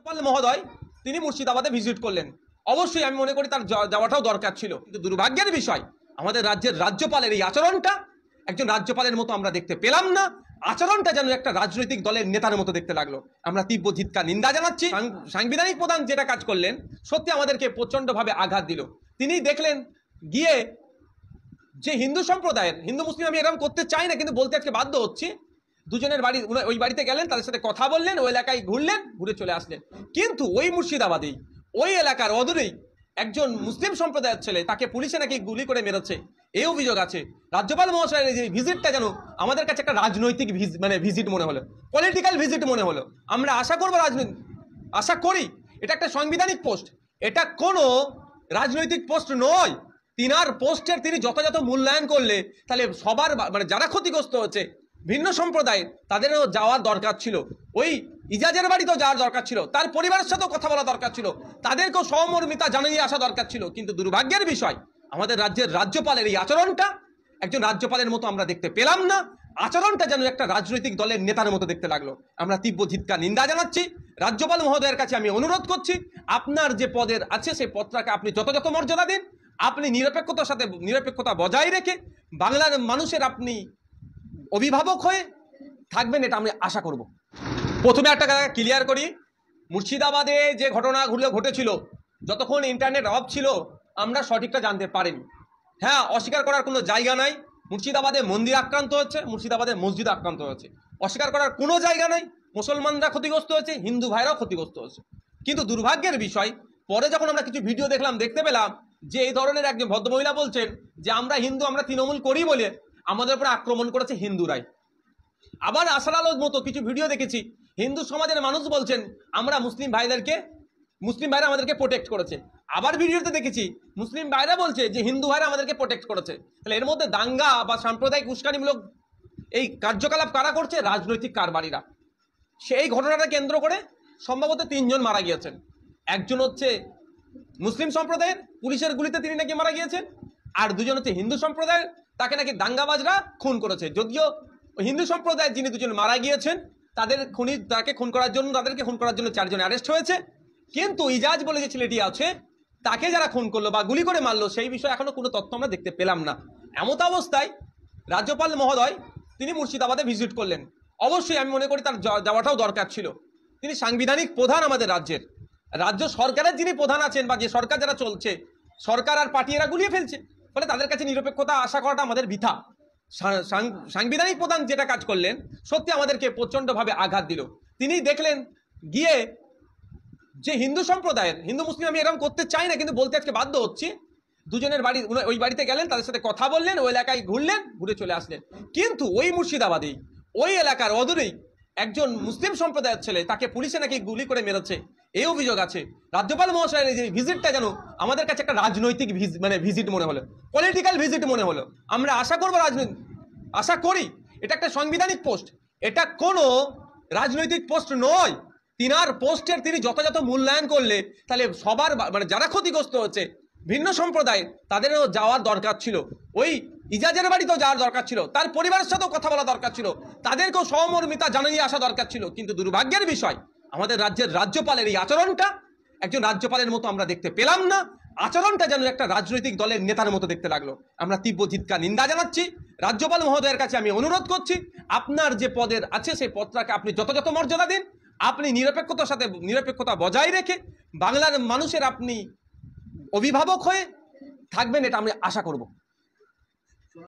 রাজ্যপাল মহোদয় তিনি মুর্শিদাবাদে ভিজিট করলেন। অবশ্যই আমি মনে করি তার যাওয়াটাও দরকার ছিল, কিন্তু দুর্ভাগ্যের বিষয় আমাদের রাজ্যের রাজ্যপালের এই আচরণটা একজন রাজ্যপালের মতো আমরা দেখতে পেলাম না। আচরণটা যেন একটা রাজনৈতিক দলের নেতার মতো দেখতে লাগলো। আমরা তীব্র ধিক্কার নিন্দা জানাচ্ছি। সাংবিধানিক প্রধান যেটা কাজ করলেন সত্যি আমাদেরকে প্রচন্ডভাবে আঘাত দিল। তিনি দেখলেন গিয়ে যে হিন্দু সম্প্রদায়ের, হিন্দু মুসলিম আমি এরকম করতে চাই না কিন্তু বলতে আজকে বাধ্য হচ্ছি, দুজনের বাড়ি ওই বাড়িতে গেলেন, তাদের সাথে কথা বললেন, ওই এলাকায় ঘুরলেন, ঘুরে চলে আসলেন। কিন্তু ওই মুর্শিদাবাদেই ওই এলাকার অদূরেই একজন মুসলিম সম্প্রদায়ের ছেলে, তাকে পুলিশে নাকি গুলি করে মেরেছে, এই অভিযোগ আছে। রাজ্যপাল মহাশয়ের এই যে ভিজিটটা যেন আমাদের কাছে একটা রাজনৈতিক ভিজিট মনে হলো, পলিটিক্যাল ভিজিট মনে হলো। আমরা আশা করবো আশা করি এটা একটা সাংবিধানিক পোস্ট, এটা কোনো রাজনৈতিক পোস্ট নয়। তিনার পোস্টের তিনি যথাযথ মূল্যায়ন করলে তাহলে সবার যারা ক্ষতিগ্রস্ত হচ্ছে ভিন্ন সম্প্রদায় তাদেরও যাওয়ার দরকার ছিল, ওই ইজাজের বাড়িতেও যাওয়ার দরকার ছিল, তার পরিবারের সাথেও কথা বলা দরকার ছিল, তাদেরকেও সহমর্মিতা জানিয়ে আসা দরকার ছিল। কিন্তু দুর্ভাগ্যের বিষয় আমাদের রাজ্যের রাজ্যপালের এই আচরণটা একজন রাজ্যপালের মতো আমরা দেখতে পেলাম না। আচরণটা যেন একটা রাজনৈতিক দলের নেতার মতো দেখতে লাগলো। আমরা তীব্র ধিক্কার নিন্দা জানাচ্ছি। রাজ্যপাল মহোদয়ের কাছে আমি অনুরোধ করছি, আপনার যে পদের আছে সেই পদটাকে আপনি যথাযথ মর্যাদা দিন। আপনি নিরপেক্ষতা বজায় রেখে বাংলার মানুষের আপনি অভিভাবক হয়ে থাকবেন, এটা আমি আশা করব। প্রথমে একটা কথা ক্লিয়ার করি, মুর্শিদাবাদে যে ঘটনাগুলো ঘটেছিল যতক্ষণ ইন্টারনেট অফ ছিল আমরা সঠিকটা জানতে পারিনি। হ্যাঁ, অস্বীকার করার কোনো জায়গা নাই, মুর্শিদাবাদে মন্দির আক্রান্ত হচ্ছে, মুর্শিদাবাদে মসজিদ আক্রান্ত হয়েছে, অস্বীকার করার কোনো জায়গা নাই। মুসলমানরা ক্ষতিগ্রস্ত হয়েছে, হিন্দু ভাইরাও ক্ষতিগ্রস্ত হয়েছে। কিন্তু দুর্ভাগ্যের বিষয় পরে যখন আমরা কিছু ভিডিও দেখতে পেলাম যে এই ধরনের একজন ভদ্রমহিলা বলছেন যে আমরা হিন্দু, আমরা তৃণমূল করি বলে আমাদের উপরে আক্রমণ করেছে হিন্দুরাই। আবার আসার আলোর মতো কিছু ভিডিও দেখেছি হিন্দু সমাজের মানুষ বলছেন আমরা মুসলিম ভাইরা আমাদেরকে প্রোটেক্ট করেছে। আবার ভিডিওতে দেখেছি মুসলিম ভাইরা বলছে যে হিন্দু ভাইরা আমাদেরকে প্রোটেক্ট করেছে। তাহলে এর মধ্যে দাঙ্গা বা সাম্প্রদায়িক উস্কানিমূলক এই কার্যকলাপ কারা করছে? রাজনৈতিক কারবারিরা। সেই ঘটনাটা কেন্দ্র করে সম্ভবত 3 জন মারা গিয়েছেন। একজন হচ্ছে মুসলিম সম্প্রদায়ের, পুলিশের গুলিতে তিনি নাকি মারা গিয়েছেন, আর 2 জন হচ্ছে হিন্দু সম্প্রদায়ের, তাকে নাকি দাঙ্গাবাজরা খুন করেছে। যদিও হিন্দু সম্প্রদায়ের যিনি 2 জন মারা গিয়েছেন তাদেরকে খুন করার জন্য 4 জন অ্যারেস্ট হয়েছে। কিন্তু ইজাজ বলে যে ছেলেটি আছে তাকে যারা খুন করলো বা গুলি করে মারলো সেই বিষয়ে এখনো কোনো তথ্য আমরা দেখতে পেলাম না। এমত অবস্থায় রাজ্যপাল মহোদয় তিনি মুর্শিদাবাদে ভিজিট করলেন। অবশ্যই আমি মনে করি তার যাওয়াটাও দরকার ছিল। তিনি সাংবিধানিক প্রধান, আমাদের রাজ্য সরকারের যিনি প্রধান আছেন বা যে সরকার যারা চলছে, সরকার আর পার্টি এরা গুলিয়ে ফেলছে, ফলে তাদের কাছে নিরপেক্ষতা আশা করাটা আমাদের বৃথা। সাংবিধানিক প্রধান যেটা কাজ করলেন সত্যি আমাদেরকে প্রচন্ডভাবে আঘাত দিল। তিনি দেখলেন গিয়ে যে হিন্দু সম্প্রদায়ের, হিন্দু মুসলিম আমি এরকম করতে চাই না কিন্তু বলতে আজকে বাধ্য হচ্ছি, দুজনের বাড়ি ওই বাড়িতে গেলেন, তাদের সাথে কথা বললেন, ওই এলাকায় ঘুরলেন, ঘুরে চলে আসলেন। কিন্তু ওই মুর্শিদাবাদেই ওই এলাকার অদূরেই একজন মুসলিম সম্প্রদায়ের ছেলে, তাকে পুলিশে নাকি গুলি করে মেরেছে, এই অভিযোগ আছে। রাজ্যপাল মহাশয়ের এই যে ভিজিটটা যেন আমাদের কাছে একটা রাজনৈতিক ভিজিট মনে হলো, পলিটিক্যাল ভিজিট মনে হলো। আমরা আশা করি এটা একটা সাংবিধানিক পোস্ট, এটা কোনো রাজনৈতিক পোস্ট নয়। তিনার পোস্টের তিনি যথাযথ মূল্যায়ন করলে তাহলে সবার যারা ক্ষতিগ্রস্ত হচ্ছে ভিন্ন সম্প্রদায় তাদেরও যাওয়ার দরকার ছিল, ওই ইজাজের বাড়িতেও যাওয়ার দরকার ছিল, তার পরিবারের সাথেও কথা বলা দরকার ছিল, তাদেরকেও সহমর্মিতা জানিয়ে আসা দরকার ছিল। কিন্তু দুর্ভাগ্যের বিষয় আমাদের রাজ্যের রাজ্যপালের এই আচরণটা একজন রাজ্যপালের মতো আমরা দেখতে পেলাম না। আচরণটা যেন একটা রাজনৈতিক দলের নেতার মতো দেখতে লাগলো। আমরা তীব্র ধিক্কার নিন্দা জানাচ্ছি। রাজ্যপাল মহোদয়ের কাছে আমি অনুরোধ করছি, আপনার যে পদের আছে সেই পদটাকে আপনি যথাযথ মর্যাদা দিন। আপনি নিরপেক্ষতা বজায় রেখে বাংলার মানুষের আপনি অভিভাবক হয়ে থাকবেন, এটা আমি আশা করব।